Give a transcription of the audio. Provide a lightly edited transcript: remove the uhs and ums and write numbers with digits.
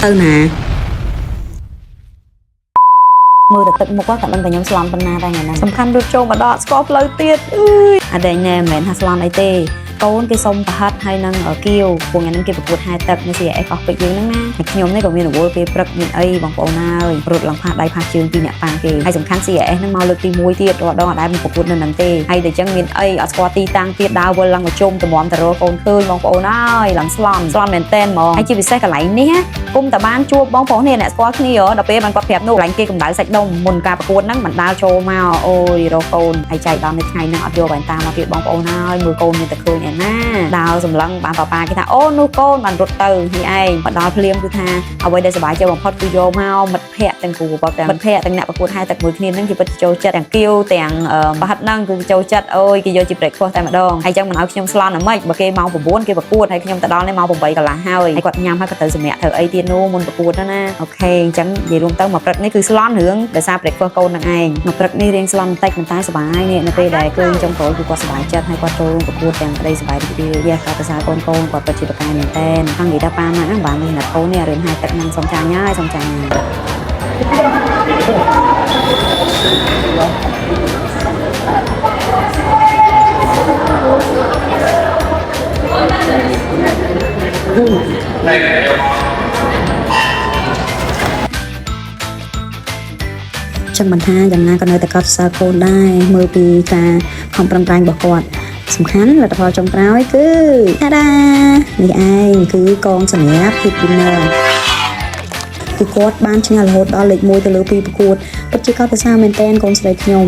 ទៅណាមើលតែទឹកមុខក៏ដឹងតែខ្ញុំស្លន់ប៉ុណ្ណាដែរថ្ងៃហ្នឹងសំខាន់រត់ចូលមកដល់ស្គាល់ផ្លូវទៀតអត់ដែរណែមិនមែនថាស្លន់អីទេកូនគេសុំប្រហិតហើយនឹងគៀវពួកថ្ងៃហ្នឹងគេប្រកួតហែទឹកនៅ CAS អស់ពេកយើងហ្នឹងណាខ្ញុំនេះក៏មានរវល់ពេលព្រឹកមានអីបងប្អូនហើយរត់ឡើងផាសដៃផាសជើងពីអ្នកប៉ាគេហើយសំខាន់ CAS ហ្នឹងមកលើកទី1ទៀតរត់ដល់អត់ដែរប្រកួតនៅហ្នឹងទេហើយតែអញ្ចឹងមានអីអត់ស្គាល់ទីតាំងទៀតដើរវិលឡើងមកជុំតម្រាំតរកូនឃើញបងប្អូនហើយឡើងស្លន់មែនតែនហ្មងហើយជាពិសេសកន្លែងនេះគុំតាបានជួបបងប្អូននេះអ្នកស្គាល់គ្នាដល់ពេលបានគាត់ប្រាប់នោះកន្លែងគេកម្ដៅសាច់ដុំមុនការប្រកួតហ្នឹងបានដើរចូលមកអូយរកកូនហើយចៃដល់នៅថ្ងៃហ្នឹងអត់យកវ៉ែនតាមកទៀតបងប្អូនហើយមើលកូនមានតែឃើញឯណាដើរសម្លឹងបានប៉ាគេថាអូនោះកូនបានរត់ទៅនេះឯងមកដល់ភ្លាមគឺថាអ្វីដែលសប្បាយចិត្តបំផុតគឺយកមកមិត្តភ័ក្តិទាំងគូប្រកបទាំងមិត្តភ័ក្តិទាំងអ្នកប្រកួតហែទឹកមួយគ្នាហ្នឹងគេពិតចូលចិត្តទាំងគៀវទាំងប្រហិតហ្នឹងគឺចូលចិត្តអូយគេយកជា breakfast តែម្ដងហើយអញ្ចឹងមិនឲ្យខ្ញុំស្លន់អាម៉េចបើគេម៉ោង9គេប្រកួតហើយខ្ញុំទៅដល់នេះម៉ោង8កន្លះហើយគាត់ញ៉ាំហើយក៏ទៅសម្រាប់ធ្វើអីទៀតនោះមុនប្រកួតណាអូខេអញ្ចឹងនិយាយរួមទៅមកព្រឹកនេះគឺស្លន់រឿងដោយសារ breakfast កូននឹងឯងមកព្រឹកនេះរៀងស្លន់បន្តិចប៉ុន្តែសប្បាយនេះនៅពេលដែលឃើញចុងក្រោយគឺគាត់សប្បាយចិត្តហើយគាត់ចូលប្រកួតទាំងក្តីសប្បាយរីករាយយ៉ាគាត់ប្រសើរកូនគាត់ពិតជាប្រកាយមែនតើខាងនិយាយថាប៉ាម៉ាក់បានលេងណាត់កូននេះរឿងហែទឹកនឹងសុំចាញ់ហើយសុំចាញ់ចឹងមិនថាយ៉ាងណាក៏នៅតែកត់សរកូនដែរមើលពីការខំប្រឹងប្រែងរបស់គាត់សំខាន់លទ្ធផលចុងក្រោយគឺតាដានេះឯងគឺកងសម្រាប់ Hit Winner គឺគាត់បានឈ្នះរហូតដល់លេខ1ទៅលើ2ប្រកួតពិតជាកត់ប្រសើរមែនទែនកូនស្រីខ្ញុំ